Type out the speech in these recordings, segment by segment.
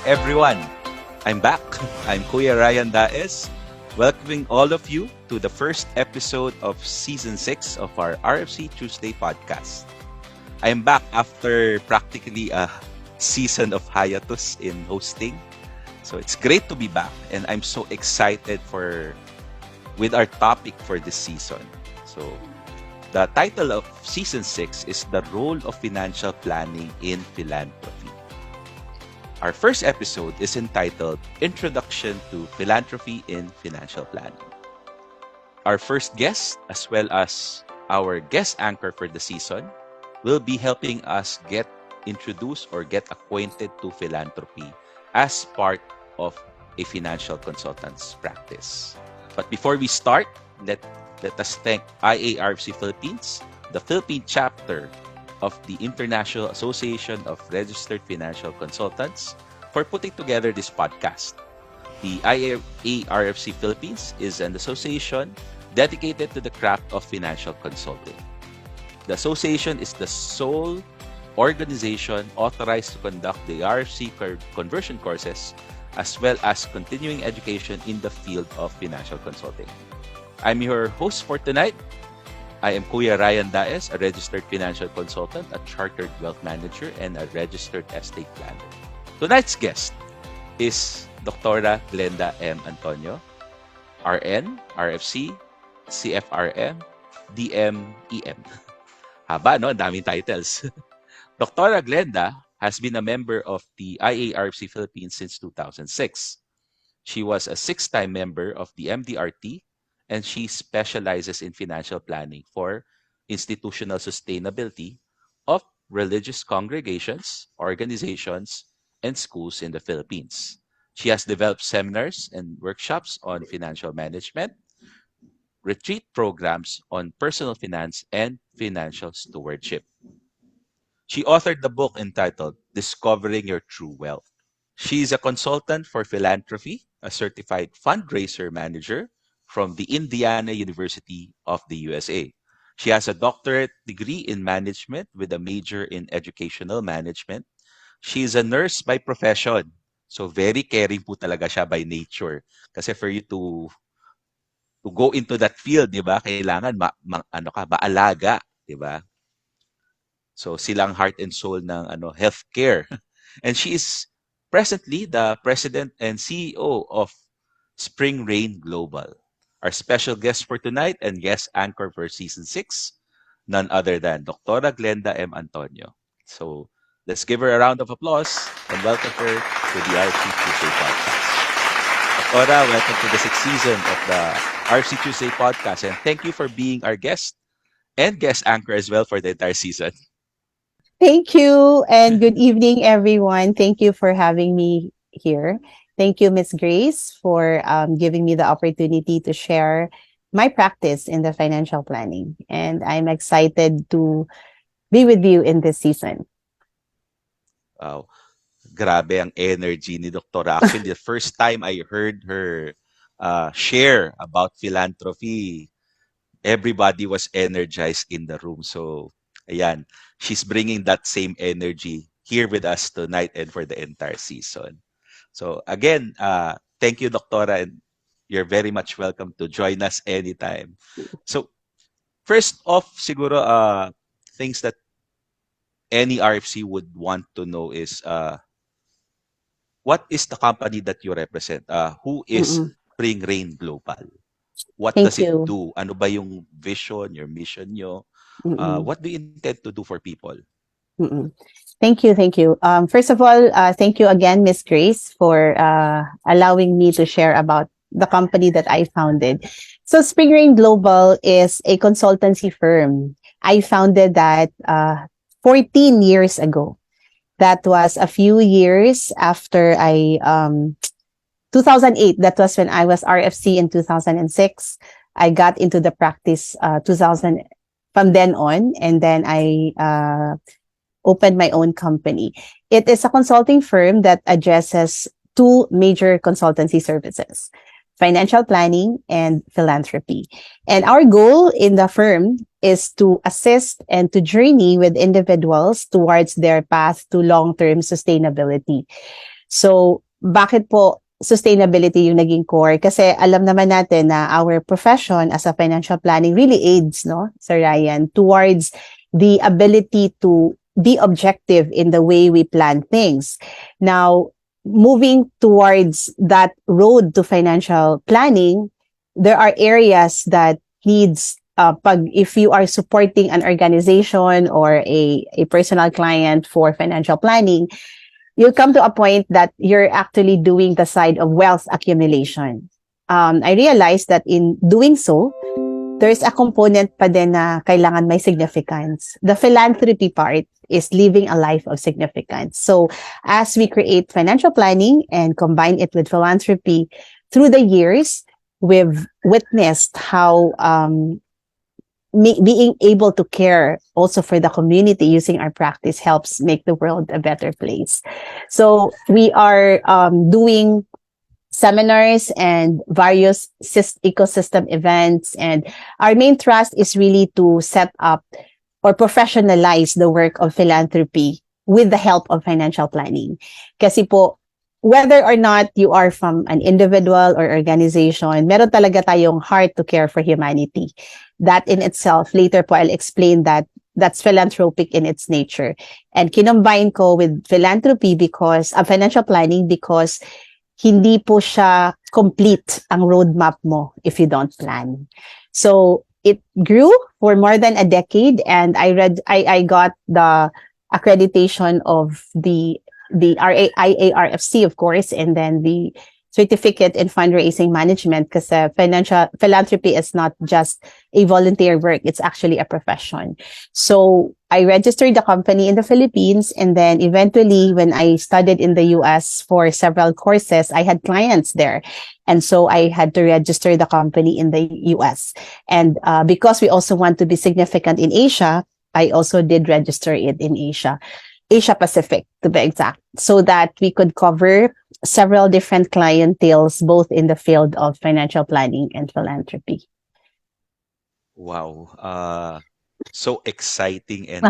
everyone. I'm back. I'm Kuya Ryan Daes, welcoming all of you to the first episode of Season 6 of our RFC Tuesday podcast. I'm back after practically a season of hiatus in hosting. So it's great to be back, and I'm so excited with our topic for this season. So the title of Season 6 is The Role of Financial Planning in Philanthropy. Our first episode is entitled Introduction to Philanthropy in Financial Planning. Our first guest, as well as our guest anchor for the season, will be helping us get introduced or get acquainted to philanthropy as part of a financial consultant's practice. But before we start, let us thank IARFC Philippines, the Philippine chapter of the International Association of Registered Financial Consultants, for putting together this podcast. The IARFC Philippines is an association dedicated to the craft of financial consulting. The association is the sole organization authorized to conduct the RFC conversion courses as well as continuing education in the field of financial consulting. I'm your host for tonight. I am Kuya Ryan Daes, a registered financial consultant, a chartered wealth manager, and a registered estate planner. Tonight's guest is Dr. Glenda M. Antonio, RN, RFC, CFRM, DMEM. Haba, no? Ang daming titles. Dr. Glenda has been a member of the IARFC Philippines since 2006. She was a 6-time member of the MDRT, and she specializes in financial planning for institutional sustainability of religious congregations, organizations, and schools in the Philippines. She has developed seminars and workshops on financial management, retreat programs on personal finance and financial stewardship. She authored the book entitled Discovering Your True Wealth. She is a consultant for philanthropy, a certified fundraiser manager from the Indiana University of the USA. She has a doctorate degree in management with a major in educational management. She is a nurse by profession. So very caring po talaga siya by nature. Kasi for you to go into that field, 'di ba? Kailangan maalaga, 'di ba? So silang heart and soul ng healthcare. And she is presently the president and CEO of Spring Rain Global. Our special guest for tonight and guest anchor for Season 6, none other than Dr. Glenda M. Antonio. So let's give her a round of applause and welcome her to the RFC Tuesday podcast. Dr. welcome to the 6th season of the RFC Tuesday podcast, and thank you for being our guest and guest anchor as well for the entire season. Thank you, and good evening, everyone. Thank you for having me here. Thank you, Miss Grace, for giving me the opportunity to share my practice in the financial planning. And I'm excited to be with you in this season. Wow. Grabe ang energy ni Dr. Actually, the first time I heard her share about philanthropy, everybody was energized in the room. So, ayan, she's bringing that same energy here with us tonight and for the entire season. So, again, thank you, Doctora, and you're very much welcome to join us anytime. So, first off, siguro, things that any RFC would want to know is, what is the company that you represent? Who is Spring Rain Global? What Thank does it you. do? Ano ba yung vision, your mission nyo? What do you intend to do for people? Thank you. Thank you. First of all, thank you again, Miss Grace, for allowing me to share about the company that I founded. So Spring Rain Global is a consultancy firm. I founded that 14 years ago. That was a few years after 2008. That was when I was RFC in 2006. I got into the practice 2000 from then on, and then I opened my own company. It is a consulting firm that addresses two major consultancy services: financial planning and philanthropy. And our goal in the firm is to assist and to journey with individuals towards their path to long-term sustainability. So, bakit po sustainability yung naging core? Kasi alam naman natin na our profession as a financial planning really aids, no, Sir Ryan, towards the ability to be objective in the way we plan things. Now, moving towards that road to financial planning, there are areas that needs if you are supporting an organization or a personal client for financial planning, you'll come to a point that you're actually doing the side of wealth accumulation. I realized that in doing so, there's a component pa din na kailangan may significance. The philanthropy part is living a life of significance. So as we create financial planning and combine it with philanthropy, through the years, we've witnessed how being able to care also for the community using our practice helps make the world a better place. So we are doing seminars and various ecosystem events. And our main thrust is really to set up or professionalize the work of philanthropy with the help of financial planning. Kasi po, whether or not you are from an individual or organization, meron talaga tayong heart to care for humanity. That in itself, later po I'll explain that that's philanthropic in its nature. And kinombine ko with philanthropy because, financial planning because hindi po siya complete ang roadmap mo if you don't plan. So it grew for more than a decade, and I got the accreditation of the IARFC, of course, and then the certificate in fundraising management, because financial philanthropy is not just a volunteer work, it's actually a profession. So I registered the company in the Philippines, and then eventually when I studied in the US for several courses, I had clients there. And so I had to register the company in the US. And because we also want to be significant in Asia, I also did register it in Asia Pacific to be exact, so that we could cover several different clienteles, both in the field of financial planning and philanthropy. Wow. So exciting and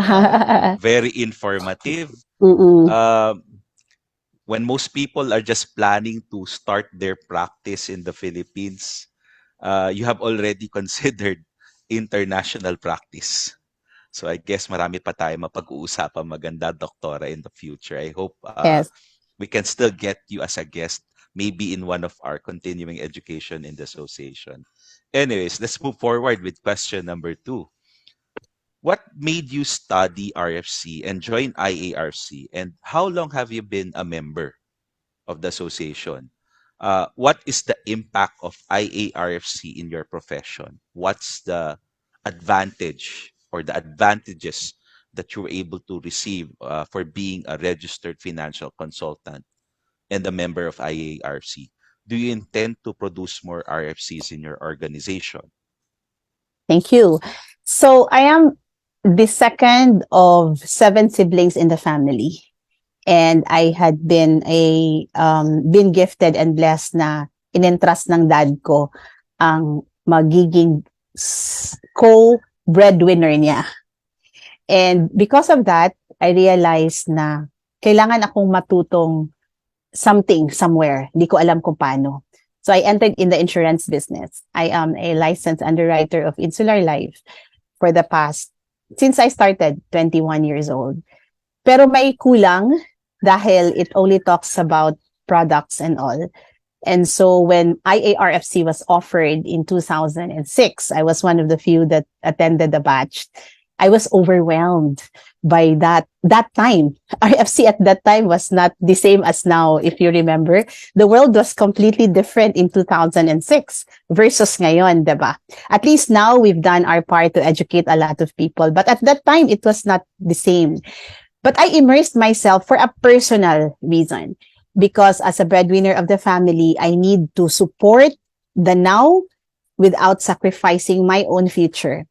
very informative. Mm-mm. Um, when most people are just planning to start their practice in the Philippines, you have already considered international practice. So I guess marami pa tayo mapag-uusapan maganda, Doktora, in the future. I hope Yes. we can still get you as a guest, maybe in one of our continuing education in the association. Anyways, let's move forward with question number 2. What made you study RFC and join IARC? And how long have you been a member of the association? What is the impact of IARFC in your profession? What's the advantage or the advantages that you were able to receive for being a registered financial consultant and a member of IARC? Do you intend to produce more RFCs in your organization? Thank you. So I am the second of 7 siblings in the family. And I had been gifted and blessed na in-entrust ng dad ko ang magiging co-breadwinner niya. And because of that, I realized na kailangan akong matutong something somewhere. Hindi ko alam kung paano. So I entered in the insurance business. I am a licensed underwriter of Insular Life for the past, since I started 21 years old. Pero may kulang dahil it only talks about products and all. And so when IARFC was offered in 2006, I was one of the few that attended the batch. I was overwhelmed by that time. RFC at that time was not the same as now, if you remember. The world was completely different in 2006 versus ngayon, diba? At least now we've done our part to educate a lot of people. But at that time, it was not the same. But I immersed myself for a personal reason, because as a breadwinner of the family, I need to support the now without sacrificing my own future.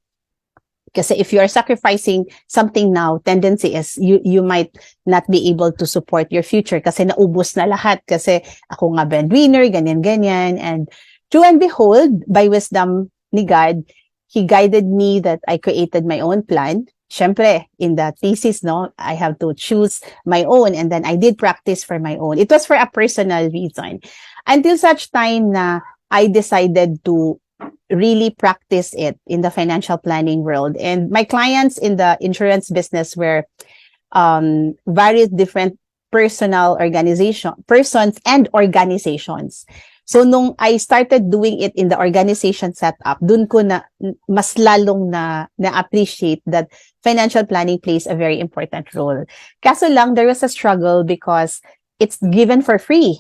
Kasi if you are sacrificing something now, tendency is you might not be able to support your future kasi naubos na lahat kasi ako nga breadwinner, ganyan-ganyan. And true and behold, by wisdom ni God, He guided me that I created my own plan. syempre, in the thesis, no, I have to choose my own. And then I did practice for my own. It was for a personal reason. Until such time na I decided to really practice it in the financial planning world. And my clients in the insurance business were various different persons and organizations. So nung I started doing it in the organization setup, dun ko na mas lalong na appreciate that financial planning plays a very important role. Kaso lang there was a struggle because it's given for free.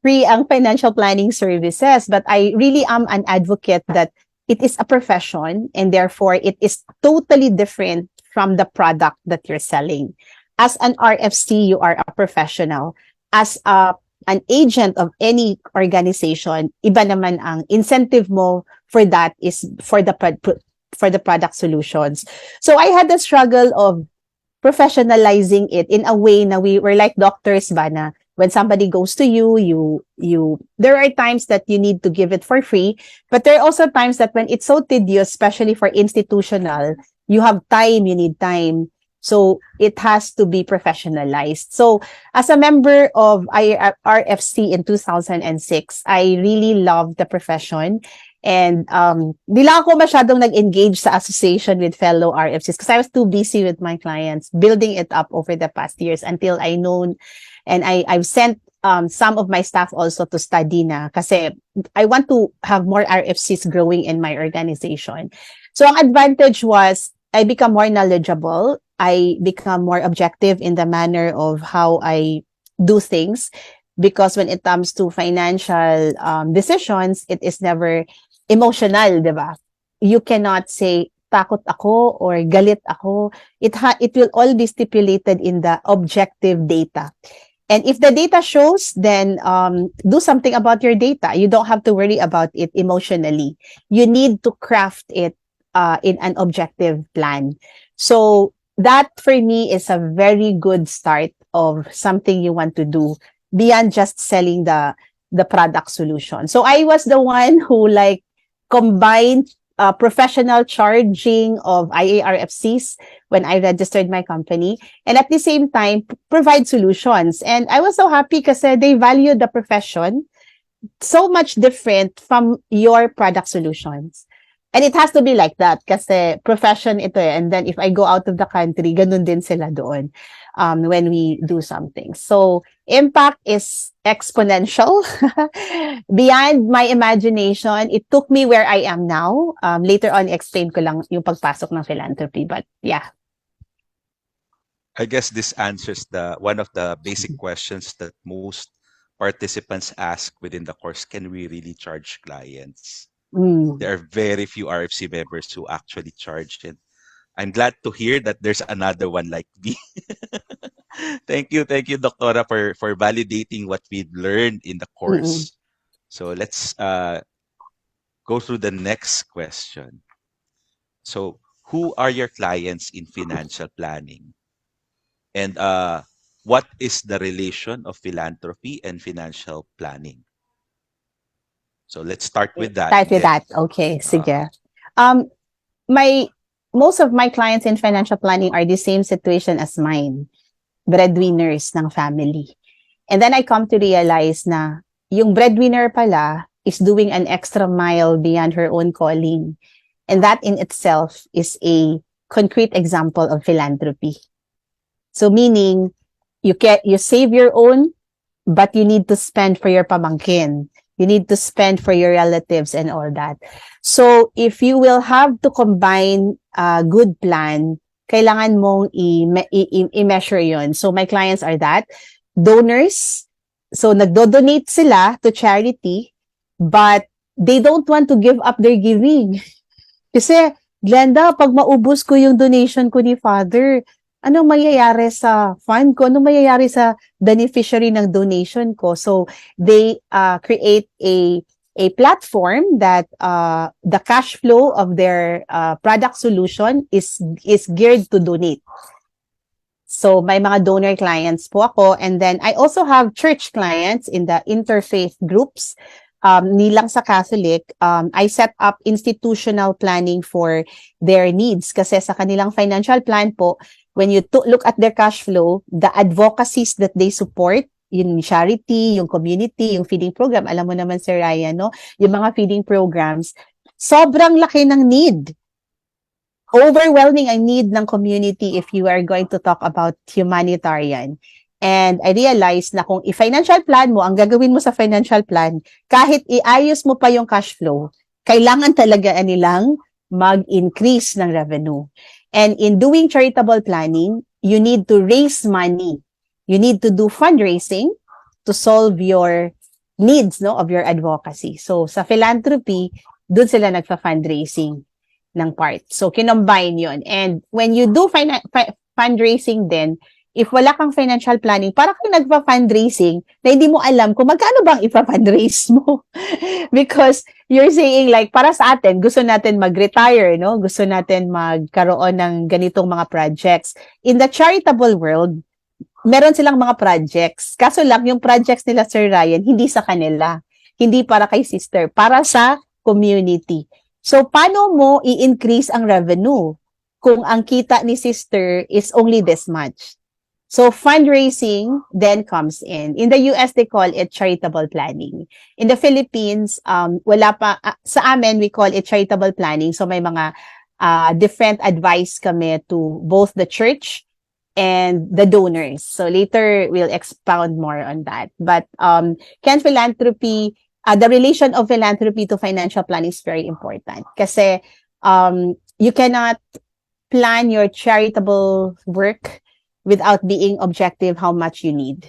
Free ang financial planning services, but I really am an advocate that it is a profession and therefore it is totally different from the product that you're selling. As an RFC, you are a professional. As an agent of any organization, iba naman ang incentive mo for that is for the product solutions. So I had the struggle of professionalizing it in a way na we were like doctors ba na when somebody goes to you, there are times that you need to give it for free, but there are also times that when it's so tedious, especially for institutional, you have time, you need time. So it has to be professionalized. So as a member of RFC in 2006, I really loved the profession. And di lang ako masyadong nag-engage sa association with fellow RFCs because I was too busy with my clients, building it up over the past years until I known and I've sent some of my staff also to study na kasi I want to have more RFCs growing in my organization. So ang advantage was I become more knowledgeable. I become more objective in the manner of how I do things because when it comes to financial decisions, it is never emotional, di ba? You cannot say, takot ako or galit ako. It will all be stipulated in the objective data. And if the data shows, then do something about your data. You don't have to worry about it emotionally. You need to craft it in an objective plan. So that for me is a very good start of something you want to do beyond just selling the product solution. So I was the one who like combined professional charging of IARFCs when I registered my company and at the same time provide solutions. And I was so happy because they value the profession so much different from your product solutions. And it has to be like that kasi profession ito eh. And then if I go out of the country, ganun din sila doon when we do something. So impact is exponential. Beyond my imagination, it took me where I am now. Later on, explain ko lang yung pagpasok ng philanthropy. But yeah. I guess this answers the one of the basic questions that most participants ask within the course. Can we really charge clients? There are very few RFC members who actually charge it. I'm glad to hear that there's another one like me. Thank you, Doctora, for validating what we've learned in the Mm-mm. course. So let's go through the next question. So, who are your clients in financial planning? And what is the relation of philanthropy and financial planning? So let's start with that. Start with that. Okay, sige. My most of my clients in financial planning are the same situation as mine. Breadwinners ng family. And then I come to realize na yung breadwinner pala is doing an extra mile beyond her own calling. And that in itself is a concrete example of philanthropy. So meaning, you save your own, but you need to spend for your pamangkin. You need to spend for your relatives and all that. So if you will have to combine a good plan, kailangan mong i-measure yun. So my clients are that. Donors. So nagdo-donate sila to charity, but they don't want to give up their giving. Kasi, Glenda, pag maubos ko yung donation ko ni Father, anong mayayari sa fund ko? Anong mayayari sa beneficiary ng donation ko? So, they create a platform that the cash flow of their product solution is geared to donate. So, may mga donor clients po ako. And then, I also have church clients in the interfaith groups. nilang sa Catholic, I set up institutional planning for their needs. Kasi sa kanilang financial plan po, when you look at their cash flow, the advocacies that they support, yung charity, yung community, yung feeding program, alam mo naman Sir Ryan, no? Yung mga feeding programs, sobrang laki ng need. Overwhelming ang need ng community if you are going to talk about humanitarian. And I realized na kung i-financial plan mo, ang gagawin mo sa financial plan, kahit iayos mo pa yung cash flow, kailangan talaga nilang mag-increase ng revenue. And in doing charitable planning, you need to raise money. You need to do fundraising to solve your needs, no, of your advocacy. So sa philanthropy, doon sila nagfa-fundraising ng part. So kinombine yon. And when you do fundraising then, if wala kang financial planning, para kang nagpa-fundraising na hindi mo alam kung magkano bang ipa-fundraise mo. Because you're saying like, para sa atin, gusto natin mag-retire, no? Gusto natin magkaroon ng ganitong mga projects. In the charitable world, meron silang mga projects. Kaso lang, yung projects nila, Sir Ryan, hindi sa kanila. Hindi para kay sister, para sa community. So, paano mo i-increase ang revenue kung ang kita ni sister is only this much? So, fundraising then comes in. In the US, they call it charitable planning. In the Philippines, wala pa, sa amin, we call it charitable planning. So, may mga different advice kami to both the church and the donors. So, later, we'll expound more on that. But, can philanthropy, the relation of philanthropy to financial planning is very important. Kasi, you cannot plan your charitable work without being objective how much you need.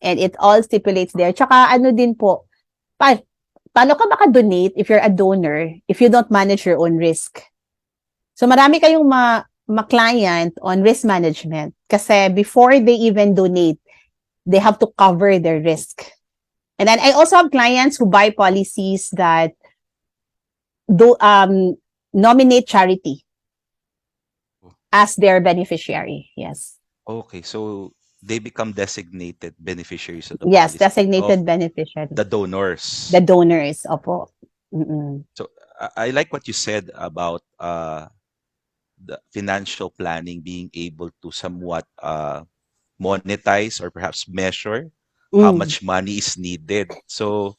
And it all stipulates there. Tsaka ano din po, paano ka maka-donate if you're a donor if you don't manage your own risk? So marami kayong ma-client on risk management kasi before they even donate, they have to cover their risk. And then I also have clients who buy policies that nominate charity as their beneficiary. Yes. Okay, so they become designated beneficiaries of the Yes, policy of designated beneficiary. the donors. The donors, opo. Mm-mm. So I like what you said about the financial planning being able to somewhat monetize or perhaps measure how Mm. much money is needed. So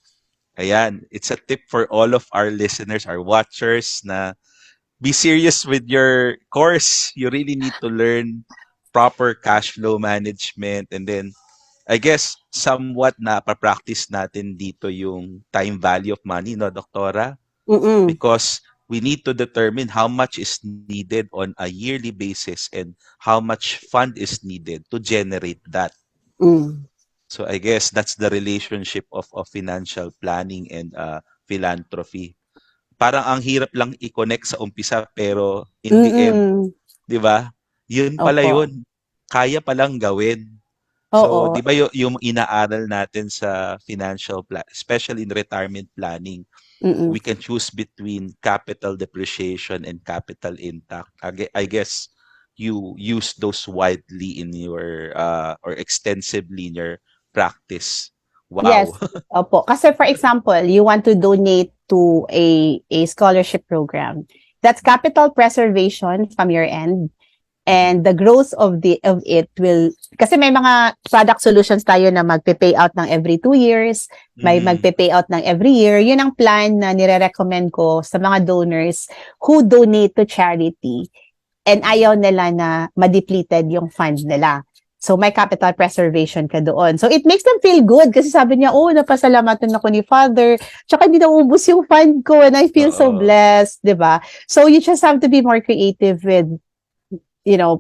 ayan, it's a tip for all of our listeners, our watchers na be serious with your course. You really need to learn proper cash flow management, and then I guess somewhat na pa-practice natin dito yung time value of money, no, Doktora? Mm-mm. Because we need to determine how much is needed on a yearly basis and how much fund is needed to generate that. Mm. So I guess that's the relationship of financial planning and philanthropy. Parang ang hirap lang i-connect sa umpisa pero in the end, Mm-mm. 'di ba? Yun pala Opo. yun. Kaya palang gawin. So, Oo. 'di ba yung inaaral natin sa financial plan, especially in retirement planning, Mm-mm. we can choose between capital depreciation and capital intact. I guess you use those widely in your or extensively in your practice. Wow. Yes. Opo. Kasi for example, you want to donate to a scholarship program. That's capital preservation from your end. Mhm. And the growth of it will, kasi may mga product solutions tayo na magpe-pay out ng every 2 years, may Mhm. magpe-pay out ng every year. Yun ang plan na nire-recommend ko sa mga donors who donate to charity and ayaw nila na ma-depleted yung funds nila. So, may capital preservation ka doon. So, it makes them feel good kasi sabi niya, oh, napasalamatan ako ni Father. Tsaka hindi naubos yung fund ko and I feel so Oo. blessed, di ba? So, you just have to be more creative with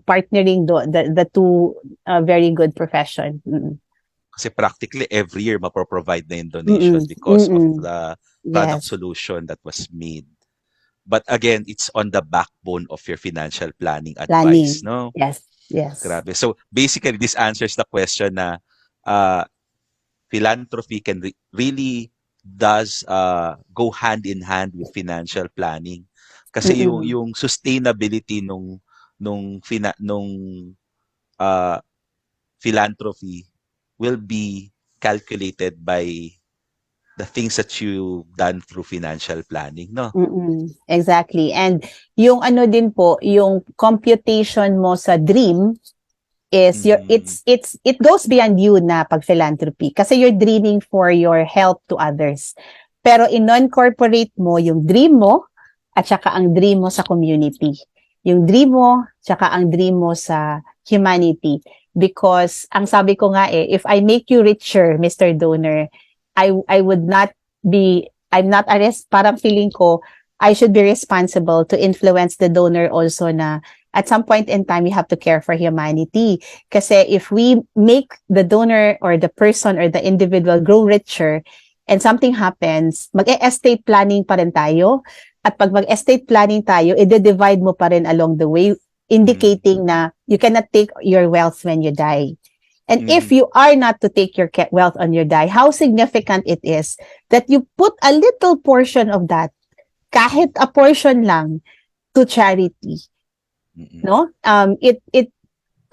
partnering the two very good profession. Mm-mm. Kasi practically every year mapro-provide na yung donation Mm-mm. because of Mm-mm. the product Yes. solution that was made. But again, it's on the backbone of your financial planning advice, Planning. no? Yes. Yes. Grabe. So basically, this answers the question na uh, philanthropy can really does go hand in hand with financial planning. Kasi yung Mm-mm. yung sustainability nung uh, philanthropy will be calculated by the things that you've done through financial planning, no? Exactly. And yung ano din po, yung computation mo sa dream is your Mm, it goes beyond you na pag philanthropy kasi you're dreaming for your help to others. Pero in-non-corporate mo yung dream mo at saka ang dream mo sa community. Yung dream mo, tsaka ang dream mo sa humanity. Because ang sabi ko nga if I make you richer, Mr. Donor, I would not I'm not a parang feeling ko, I should be responsible to influence the donor also na at some point in time, we have to care for humanity. Kasi if we make the donor or the person or the individual grow richer and something happens, mag-estate planning pa rin tayo. At pag mag-estate planning tayo, i-divide mo pa rin along the way, mm, indicating na you cannot take your wealth when you die. And if mm, you are not to take your wealth on your die, how significant it is that you put a little portion of that, kahit a portion lang, to charity. mm. No, it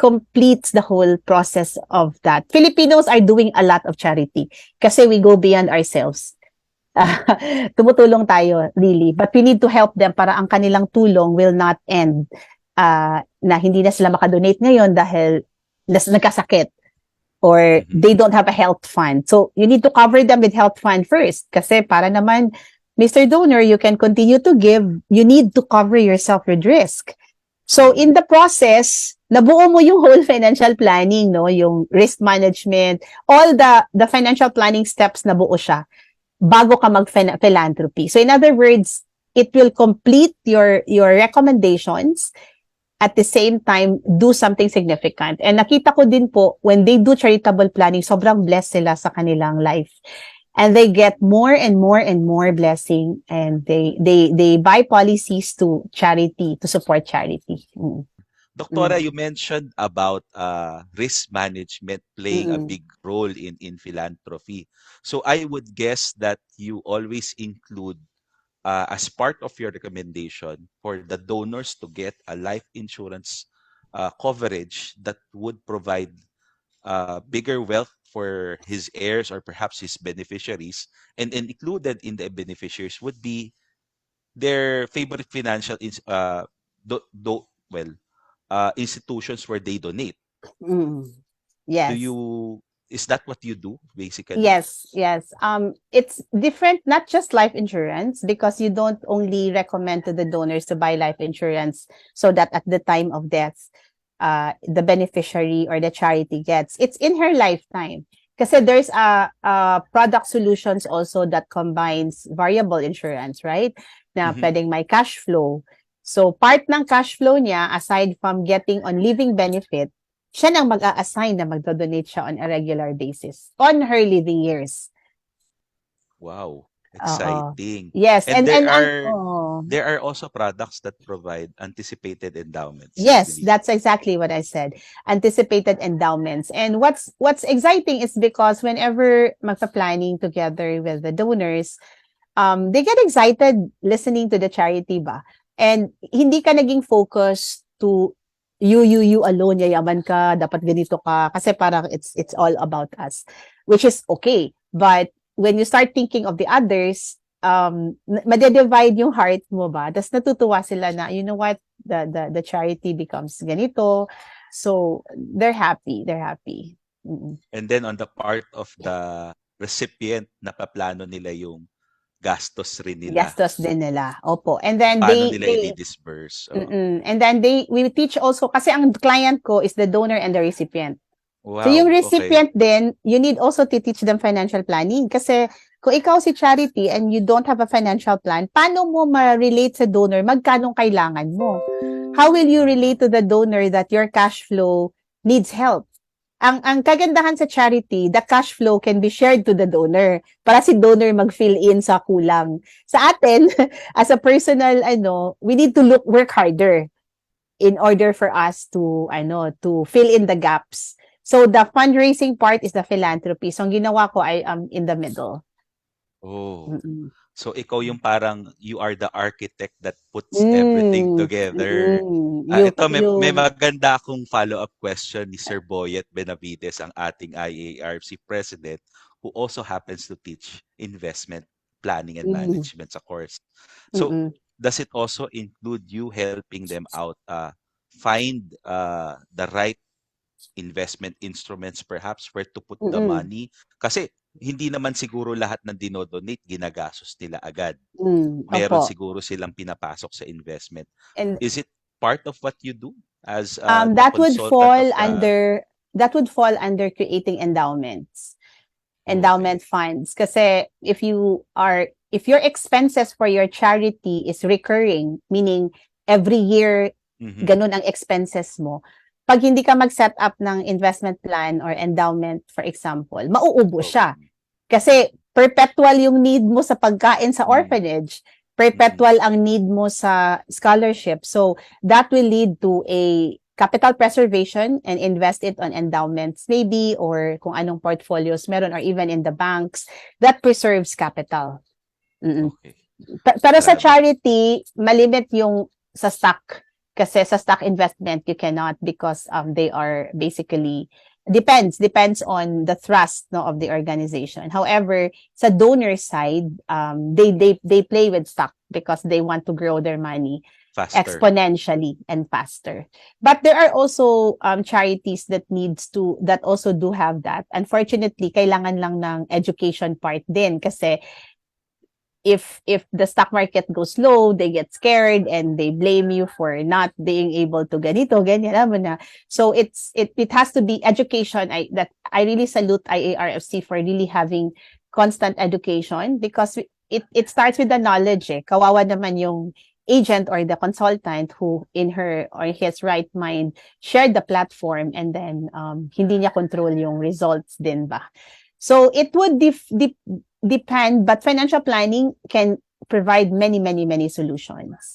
completes the whole process of that. Filipinos are doing a lot of charity kasi we go beyond ourselves. Tumutulong tayo really, but we need to help them para ang kanilang tulong will not end, na hindi na sila makadonate ngayon dahil nagkasakit or Mhm. they don't have a health fund. So you need to cover them with health fund first kasi para naman, Mr. Donor, you can continue to give, you need to cover yourself with risk. So Mm, in the process, nabuo mo yung whole financial planning, no? Yung risk management, all the financial planning steps nabuo siya bago ka mag-philanthropy. So in other words, it will complete your recommendations at the same time do something significant. And nakita ko din po when they do charitable planning, sobrang blessed sila sa kanilang life. And they get more and more and more blessing and they buy policies to charity, to support charity. Doktora, Mm. you mentioned about risk management playing a Mm. big role in philanthropy. So I would guess that you always include as part of your recommendation for the donors to get a life insurance coverage that would provide bigger wealth for his heirs or perhaps his beneficiaries. And included in the beneficiaries would be their favorite financial well institutions where they donate. Mm. Do Yes. you is that what you do basically? Yes, yes. It's different, not just life insurance, because you don't only recommend to the donors to buy life insurance so that at the time of death, the beneficiary or the charity gets. It's in her lifetime. Kasi there's a product solutions also that combines variable insurance, right? Na Hmm. pwedeng may cash flow. So part ng cash flow niya, aside from getting on living benefit, siya nang mag-a-assign na magdo-donate siya on a regular basis on her living years. Wow, Oo. exciting. Yes, And and ang oh, there are also products that provide anticipated endowments, I yes, believe. that's exactly what I said. Anticipated endowments. And what's exciting is because whenever magpa-planning together with the donors, they get excited listening to the charity ba. And hindi ka naging focused to you alone, yayaman ka, dapat ganito ka. Kasi parang it's all about us, which is okay. But when you start thinking of the others, madedivide yung heart mo ba? Tapos natutuwa sila na, you know what, the charity becomes ganito. So, they're happy. They're happy. Mm-mm. And then on the part of the recipient, napaplano nila yung gastos rin nila. Gastos din nila. Opo. And then Paano nila they i-disburse. Oh. and then we teach also, kasi ang client ko is the donor and the recipient. So yung Wow, okay. recipient din, you need also to teach them financial planning. Kasi kung ikaw si charity and you don't have a financial plan, paano mo ma-relate sa donor magkano kailangan mo? How will you relate to the donor that your cash flow needs help? Ang kagandahan sa charity, the cash flow can be shared to the donor para si donor mag-fill in sa kulang. Sa atin, as a personal, we need to work harder in order for us to fill in the gaps. So the fundraising part is the philanthropy. So ang ginawa ko ay in the middle. Oh. Mm-mm. So ikaw yung parang you are the architect that puts everything Mm, together. mm, Ito may maganda akong follow-up question ni Sir Boyet Benavides, ang ating IARC president, who also happens to teach investment planning and Mm, management sa course. So, mm, does it also include you helping them out find the right investment instruments perhaps where to put the mm, money? Kasi hindi naman siguro lahat ng dinodonate ginagastos nila agad. Meron opo. siguro silang pinapasok sa investment. And Is it part of what you do as the that would consultant of fall the... under creating endowments, Oh, endowment okay. funds. Kasi if your expenses for your charity is recurring, meaning every year Mm-hmm. ganun ang expenses mo, pag hindi ka mag-set up ng investment plan or endowment, for example, mauubo Oh, siya. Kasi perpetual yung need mo sa pagkain sa mm, orphanage, mm, perpetual ang need mo sa scholarship. So that will lead to a capital preservation and invest it on endowments maybe, or kung anong portfolios meron, or even in the banks that preserves capital. Mm-mm. okay. Pero sa Grabe. charity, malimit yung sa stock. Kasi sa stock investment, you cannot, because they are basically, depends on the thrust, no, of the organization. However, sa donor side, they play with stock because they want to grow their money Faster. exponentially and faster. But there are also charities that also do have that. Unfortunately, kailangan lang ng education part din, kasi if the stock market goes low, they get scared and they blame you for not being able to ganito, ganyan, alam mo na. So it has to be education. I really salute IARFC for really having constant education, because it starts with the knowledge. Kawawa naman yung agent or the consultant who in her or his right mind shared the platform, and then hindi niya control yung results din ba. So it would depend, but financial planning can provide many, many, many solutions.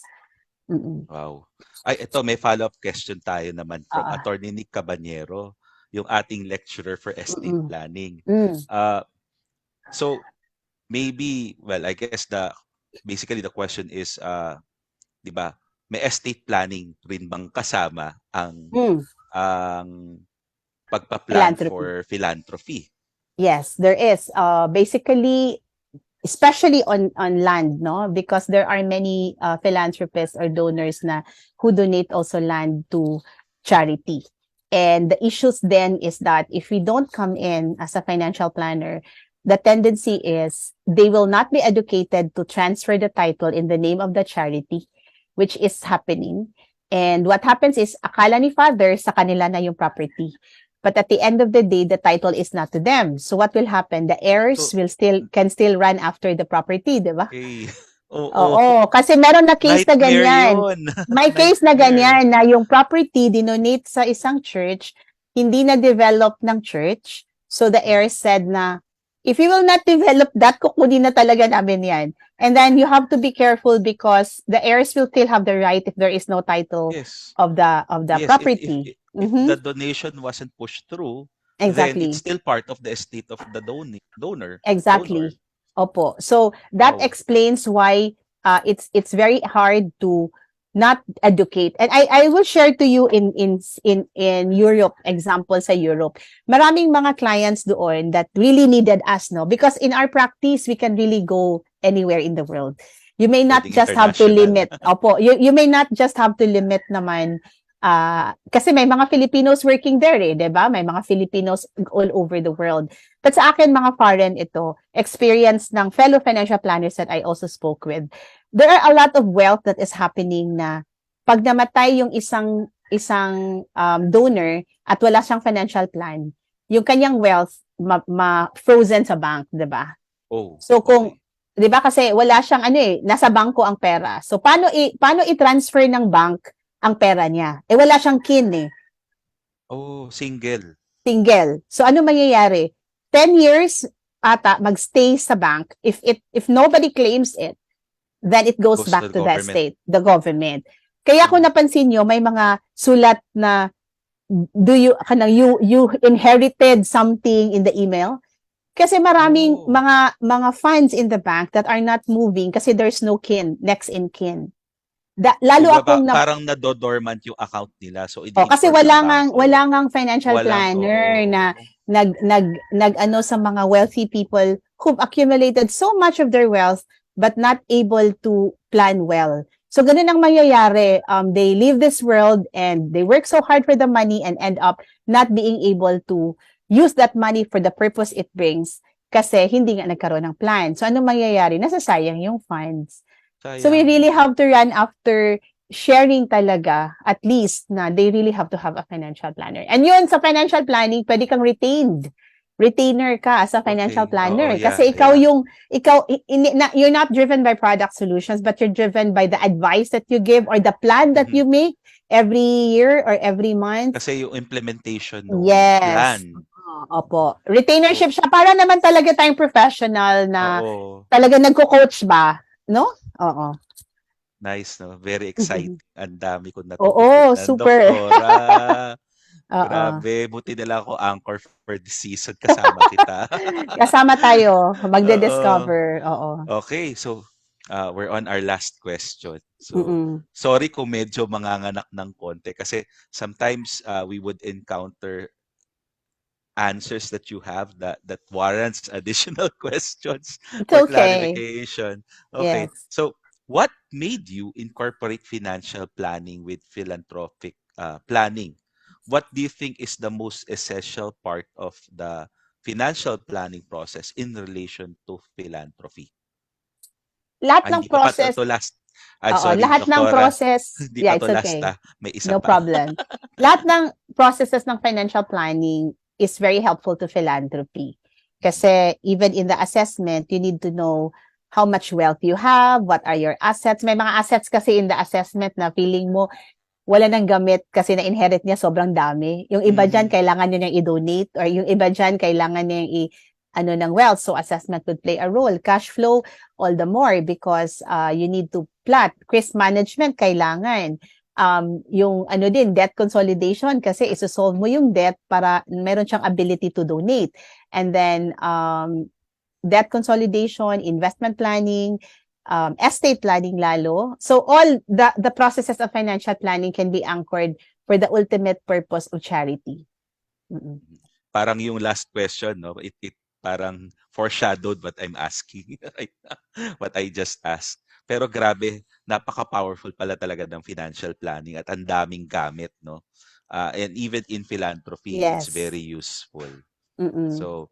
Mm-mm. Wow. Ay, ito, may follow-up question tayo naman from Ah, Attorney Nick Cabanyero, yung ating lecturer for estate mm-mm. planning. Mm. Uh, so, maybe, well, I guess basically the question is, di ba, may estate planning rin bang kasama Mm. ang pagpa-plan Philanthropy. for philanthropy? Yes, there is. Basically, especially on land, no, because there are many philanthropists or donors na who donate also land to charity. And the issues then is that if we don't come in as a financial planner, the tendency is they will not be educated to transfer the title in the name of the charity, which is happening. And what happens is, akala ni father sa kanila na yung property. But at the end of the day, the title is not to them. So what will happen? The heirs So, can still run after the property, di ba? okay. Oo. Oo, kasi meron na case na Nightmare ganyan. yun. May case na Nightmare. ganyan na yung property dinonate sa isang church, hindi na develop ng church. So the heir said na, if you will not develop that, kukunin na talaga namin yan. And then you have to be careful, because the heirs will still have the right if there is no title Yes. of the Yes, property. if the Mm-hmm. donation wasn't pushed through, then it's Exactly. still part of the estate of the donor. Exactly. Opo. So that Wow. explains why it's very hard to not educate. And I will share to you in Europe, example sa Europe. Maraming mga clients doon that really needed us, no? Because in our practice, we can really go anywhere in the world. You may not Pwedeng just have to international. limit. Opo, you may not just have to limit naman, kasi may mga Filipinos working there, 'di ba? May mga Filipinos all over the world. But sa akin, mga foreign ito, experience ng fellow financial planners that I also spoke with. There are a lot of wealth that is happening na pag namatay yung isang donor at wala siyang financial plan, yung kanyang wealth frozen sa bank, 'di ba? Oh, So kung okay. 'di ba, kasi wala siyang nasa bangko ang pera. So paano i-transfer ng bank ang pera niya? Wala siyang kin Oh, single. single. So ano mangyayari? 10 years ata magstay sa bank. If nobody claims it, then it goes Goes to back the to the government. state, the government. Kaya kung Oh, napansin nyo, may mga sulat na you inherited something in the email. Kasi maraming oh, mga funds in the bank that are not moving kasi there's no kin, next in kin. Lalo akong Parang nadodormant yung account nila. So, kasi ini-inform ng bangko. wala ngang financial Walang, planner na oo. nag ano sa mga wealthy people who've accumulated so much of their wealth but not able to plan well. So ganun ang mangyayari. They leave this world and they work so hard for the money and end up not being able to use that money for the purpose it brings kasi hindi nga nagkaroon ng plan. So ano mangyayari? Nasasayang yung funds. So we Sayang. really have to run after sharing talaga, at least na they really have to have a financial planner. And yun, sa financial planning, pwede kang retained. Retainer ka as a financial Okay. Oo, planner. yeah, Kasi yeah. you're not driven by product solutions, but you're driven by the advice that you give or the plan that Mhm. you make every year or every month. Kasi yung implementation nung Yes. plan. Opo. So, Retainership siya. Para naman talaga tayong professional na oo. talaga nagko-coach ba? No? Oo. Nice, no? Very exciting. Ang dami kong Oo, natututunan, super. doktora. Oo. Grabe, buti na lang ako anchor for this season. Kasama kita. Kasama tayo, Oo. magde-discover. Oo. Okay, so we're on our last question. So, Mm. sorry kung medyo manganganak ng konti kasi sometimes we would encounter answers that you have that warrants additional questions It's for okay. clarification. Okay, Yes. so what made you incorporate financial planning with philanthropic planning? What do you think is the most essential part of the financial planning process in relation to philanthropy? Lahat Ah, ng hindi pa pa process, to last. I'm oo, sorry, lahat ng doktora. process, Hindi yeah, pa it's to last, okay. May isa No pa. problem. Lahat ng processes ng financial planning is very helpful to philanthropy. Kasi even in the assessment, you need to know how much wealth you have, what are your assets. May mga assets kasi in the assessment na feeling mo wala nang gamit kasi na-inherit niya sobrang dami. Yung iba diyan Mhm. kailangan niya niyang i-donate or yung iba diyan kailangan niya ano ng wealth. So assessment would play a role. Cash flow all the more because you need to plot. Risk management kailangan. Yung ano din, debt consolidation kasi isosolve mo yung debt para meron siyang ability to donate. And then debt consolidation, investment planning, estate planning lalo. So all the processes of financial planning can be anchored for the ultimate purpose of charity. Mm-mm. Parang yung last question, no? It parang foreshadowed what I'm asking right now, what I just asked. Pero grabe, napaka-powerful pala talaga ng financial planning at ang daming gamit, no? And even in philanthropy, it's Yes. very useful. Mm-mm. So,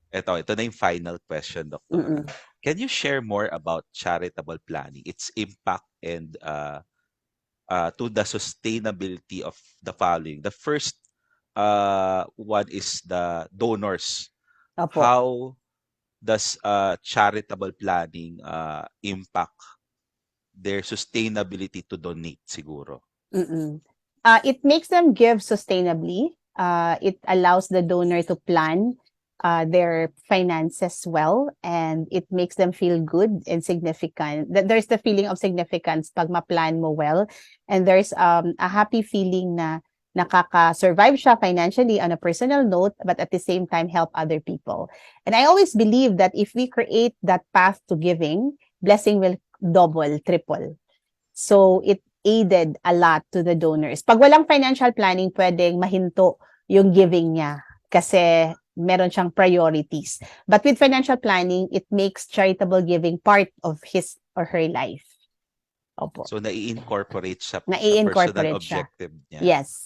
ito na yung final question, Doktora. Mm-mm. Can you share more about charitable planning, its impact, and to the sustainability of the following? The first one is the donors. Opo. How does charitable planning impact their sustainability to donate siguro? Mm-mm. It makes them give sustainably. It allows the donor to plan their finances well, and it makes them feel good and significant. There's the feeling of significance pag ma-plan mo well, and there's a happy feeling na nakaka-survive siya financially on a personal note, but at the same time help other people. And I always believe that if we create that path to giving, blessing will double, triple. So it aided a lot to the donors. Pag walang financial planning, pwedeng mahinto yung giving niya kasi meron siyang priorities. But with financial planning, it makes charitable giving part of his or her life. Opo. So nai-incorporate siya sa personal Nai-incorporate siya. objective niya. Yes.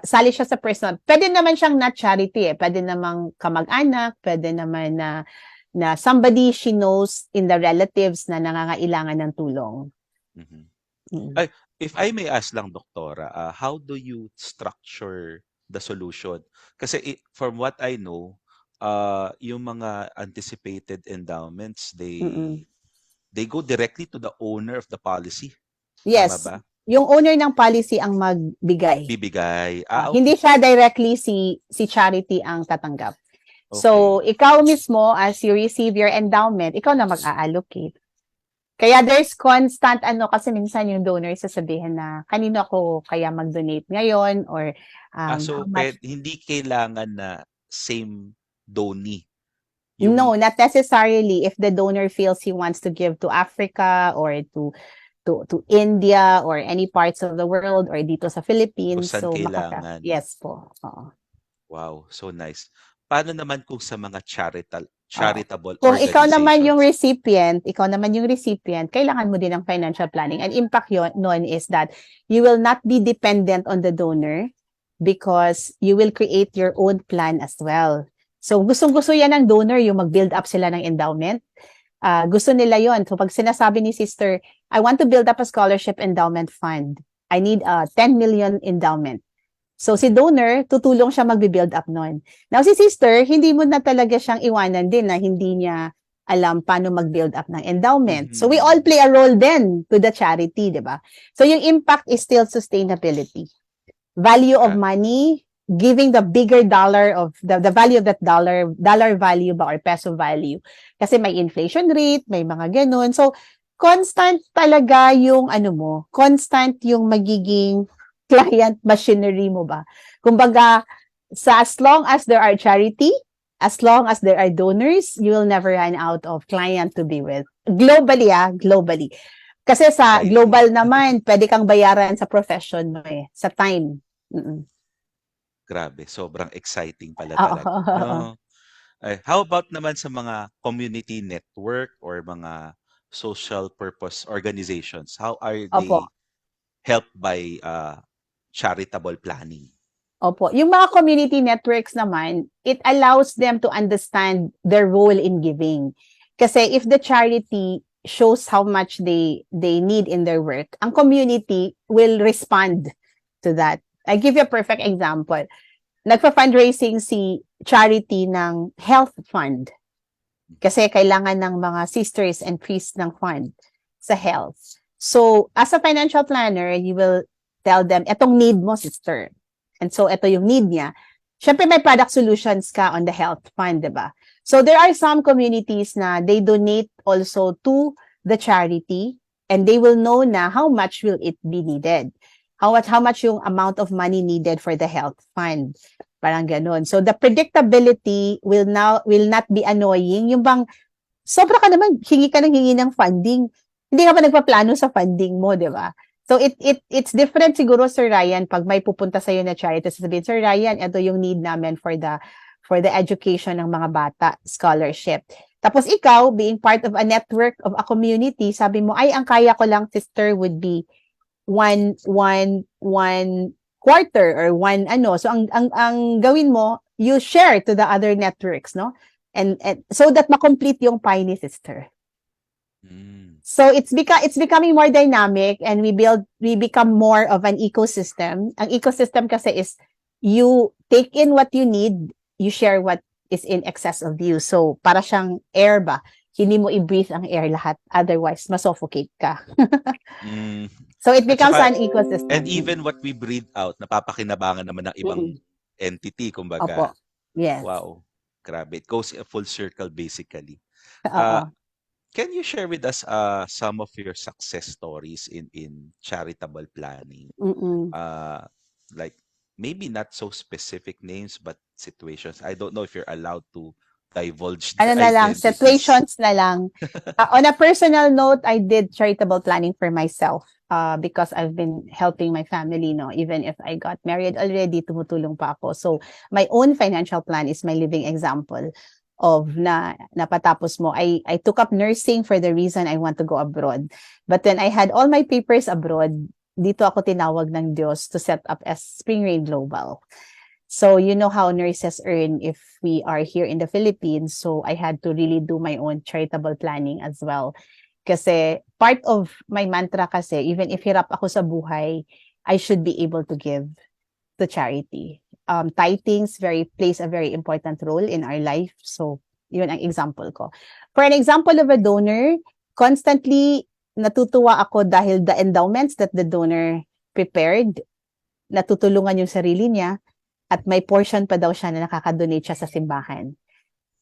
Sali siya sa personal. Pwede naman siyang not charity eh. Pwede namang kamag-anak, pwede naman na somebody she knows in the relatives na nangangailangan ng tulong. Mhm. Mm. Ay, if I may ask lang, Doktora, how do you structure the solution? Kasi from what I know, yung mga anticipated endowments, Mm-mm. they go directly to the owner of the policy. Tama Yes, ba? yung owner ng policy ang magbigay. Bibigay. Hindi Okay. siya directly si charity ang tatanggap. So, Okay. ikaw mismo as you receive your endowment, ikaw na mag-allocate. Kaya there's constant kasi minsan yung donor sasabihin na kanino ako kaya mag-donate ngayon or how So, much. hindi kailangan na same donee. No, Yung not necessarily if the donor feels he wants to give to Africa or to to India or any parts of the world or dito sa Kung Philippines. saan So kailangan. yes po. Oo. Wow, so nice. Paano naman kung sa mga Oo. charitable Kung organizations? ikaw naman yung recipient, kailangan mo din ng financial planning. And impact yun, nun is that you will not be dependent on the donor because you will create your own plan as well. So gustong-gusto yan ng donor, yung mag-build up sila ng endowment. Gusto nila yon. So pag sinasabi ni sister, I want to build up a scholarship endowment fund. I need a 10 million endowment. So si donor, tutulong siya magbi-build up nun. Now si sister, hindi mo na talaga siyang iwanan din na hindi niya alam paano mag-build up ng endowment. So we all Mhm. play a role then to the charity, di ba? So yung impact is still sustainability. Value of Grabe. money, giving the bigger dollar of the value of that dollar value ba or peso value. Kasi may inflation rate, may mga ganun. So constant talaga yung constant yung magiging client machinery mo ba? Kumbaga, as long as there are charity, as long as there are donors, you will never run out of client to be with. Globally, globally. Kasi sa I agree. global naman, pwede kang bayaran sa profession mo sa time. Mm-mm. Grabe, sobrang exciting pala talaga, Oo. 'no? How about naman sa mga community network or mga social purpose organizations? How are Opo. they helped by charitable planning? Opo. Yung mga community networks naman, it allows them to understand their role in giving. Kasi if the charity shows how much they need in their work, ang community will respond to that. I give you a perfect example. Nagpa-fundraising si charity ng health fund kasi kailangan ng mga sisters and priests ng fund sa health. So, as a financial planner, you will tell them, etong need mo, sister. And so, ito yung need niya. Siyempre, may product solutions ka on the health fund, di ba? So, there are some communities na they donate also to the charity and they will know na how much will it be needed. How much yung amount of money needed for the health fund. Parang ganun. So, the predictability will not be annoying. Yung bang, sobra ka naman, hingi ka ng hingi ng funding. Hindi ka pa nagpaplano sa funding mo, di ba? So, it's different siguro, Sir Ryan, pag may pupunta sa'yo na charity, sabihin, Sir Ryan, ito yung need namin for the education ng mga bata, scholarship. Tapos ikaw, being part of a network of a community, sabi mo, ay, ang kaya ko lang, sister, would be one quarter or one so ang gawin mo, you share to the other networks, no, and so that ma-complete yung pie ni sister. Mm. So it's becoming more dynamic and we become more of an ecosystem. Ang ecosystem kasi is you take in what you need, you share what is in excess of you. So para siyang air ba, hindi mo i-breathe ang air lahat, otherwise masuffocate ka. Mm. So it At becomes saka, an and ecosystem. even what we breathe out, napapakinabangan naman ng ibang Mm-mm. entity, Opo. kumbaga. Yes. Wow, grabe. It goes a full circle, basically. Oo. Uh, can you share with us some of your success stories in charitable planning? Mm. Uh, like maybe not so specific names, but situations. I don't know if you're allowed to divulge Ano their na lang, identities. situations na lang. On a personal note, I did charitable planning for myself because I've been helping my family, no? Even if I got married already, tumutulong pa ako. So, my own financial plan is my living example of na napatapos mo. I took up nursing for the reason I want to go abroad. But when I had all my papers abroad, dito ako tinawag ng Diyos to set up as Spring Rain Global. So you know how nurses earn if we are here in the Philippines. So I had to really do my own charitable planning as well. Kasi part of my mantra kasi, even if hirap ako sa buhay, I should be able to give to charity. Tithings plays a very important role in our life. So yun ang example ko. For an example of a donor, constantly natutuwa ako dahil the endowments that the donor prepared, natutulungan yung sarili niya, at may portion pa daw siya na nakaka-donate siya sa simbahan.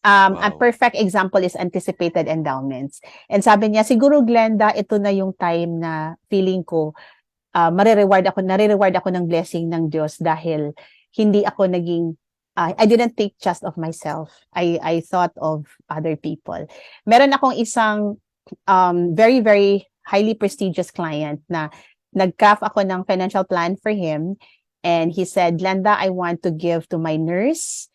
A Wow. perfect example is anticipated endowments. And sabi niya, siguro Glenda, ito na yung time na feeling ko, nare-reward ako ng blessing ng Diyos dahil hindi ako naging, I didn't think just of myself. I thought of other people. Meron akong isang very, very highly prestigious client na nag-craft ako ng financial plan for him. And he said, Glenda, I want to give to my nurse.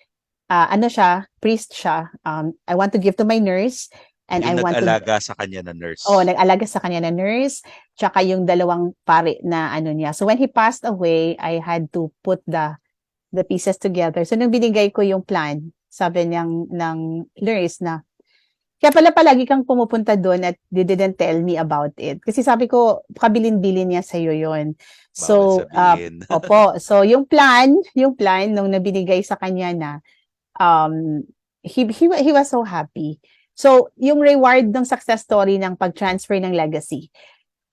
Ano siya, priest siya. I want to give to my nurse and I Yung want to nag-alaga sa kanya na oh, nurse. nag-alaga sa kanya na nurse, tsaka yung dalawang pare na ano niya. So when he passed away, I had to put the pieces together. So nung binigay ko yung plan, sabi niyang ng nurse na, kaya pala palagi kang pumupunta doon at they didn't tell me about it. Kasi sabi ko, kabilin-bilin niya sa'yo yon. Bawal So, sabihin. opo. So, yung plan, nung nabinigay sa kanya na, um, he was so happy. So, yung reward ng success story ng pag-transfer ng legacy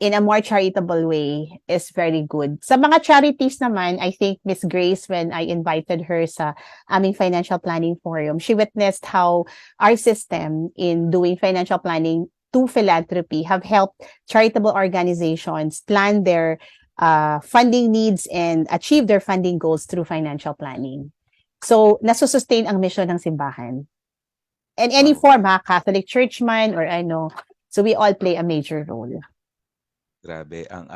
in a more charitable way is very good. Sa mga charities naman, I think Miss Grace, when I invited her sa aming financial planning forum, she witnessed how our system in doing financial planning to philanthropy have helped charitable organizations plan their funding needs and achieve their funding goals through financial planning. So, nasusustain ang mission ng simbahan. And any Wow. form, Catholic Church man or ano, so we all play a major role. Grabe. Ang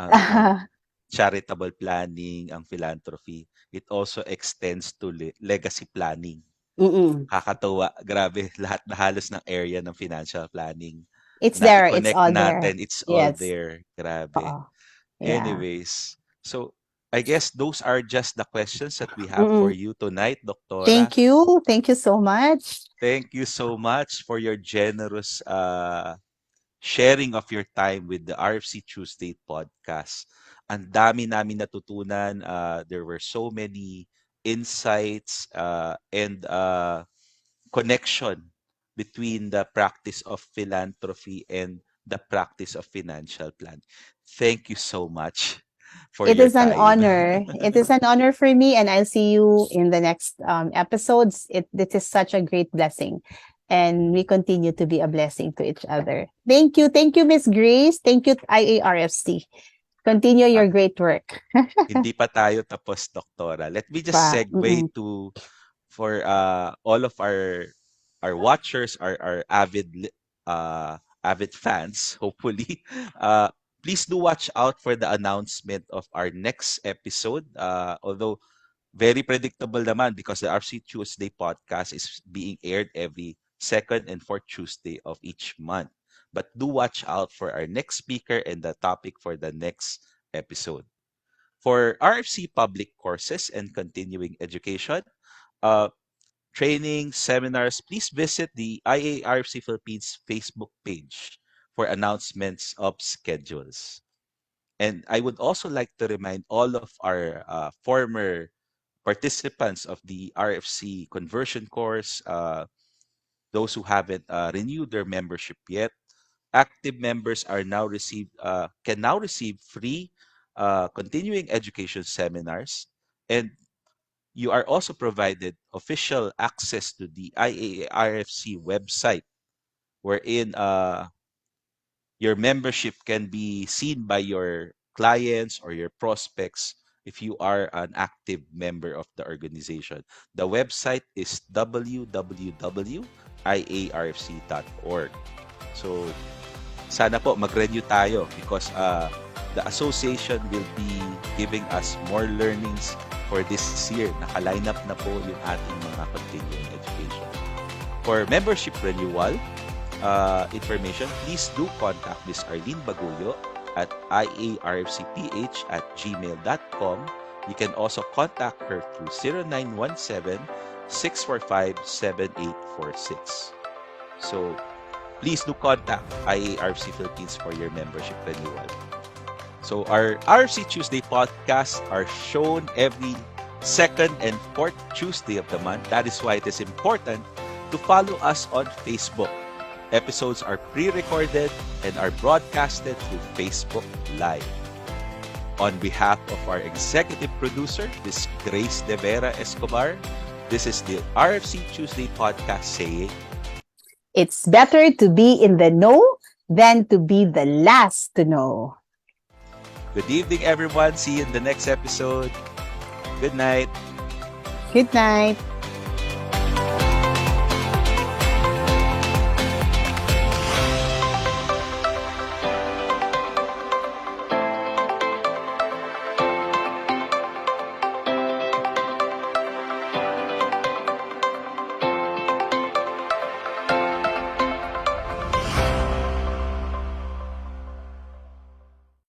charitable planning, ang philanthropy, it also extends to legacy planning. Mm-mm. Kakatuwa. Grabe. Lahat na halos ng area ng financial planning It's na there. It's i-connect all there. natin. It's all Yes. there. Grabe. Oo. Yeah. Anyways, so I guess those are just the questions that we have for Mm-mm. you tonight, Doktora. Thank you. Thank you so much. Thank you so much for your generous sharing of your time with the RFC Tuesday podcast. Ang dami namin natutunan. There were so many insights and connection between the practice of philanthropy and the practice of financial plan. Thank you so much for It your is an time. honor. It is an honor for me, and I'll see you in the next episodes. This is such a great blessing, and we continue to be a blessing to each other. Thank you, Miss Grace. Thank you, IARFC. Continue your Ah, great work. hindi pa tayo tapos, Doktora. Let me just Pa. segue to for all of our watchers, our avid fans, hopefully. Uh, Please do watch out for the announcement of our next episode. Although very predictable naman because the RC Tuesday podcast is being aired every second and fourth Tuesday of each month. But do watch out for our next speaker and the topic for the next episode. For RFC public courses and continuing education, uh, training, seminars, please visit the IARFC Philippines Facebook page for announcements of schedules. And I would also like to remind all of our former participants of the RFC conversion course, those who haven't renewed their membership yet, active members are now can now receive free continuing education seminars, and you are also provided official access to the IARFC website, wherein your membership can be seen by your clients or your prospects if you are an active member of the organization. The website is www.iarfc.org. So, sana po mag-renew tayo because the association will be giving us more learnings for this year. Naka-line up na po yung ating mga continuing education. For membership renewal information, please do contact Ms. Arlene Baguyo at iarfcph@gmail.com. You can also contact her through 0917-645-7846. So, please do contact IARFC Philippines for your membership renewal. So our RFC Tuesday podcasts are shown every second and fourth Tuesday of the month. That is why it is important to follow us on Facebook. Episodes are pre-recorded and are broadcasted through Facebook Live. On behalf of our executive producer, Ms. Grace De Vera Escobar, this is the RFC Tuesday podcast saying, It's better to be in the know than to be the last to know. good evening, everyone. See you in the next episode. Good night. Good night.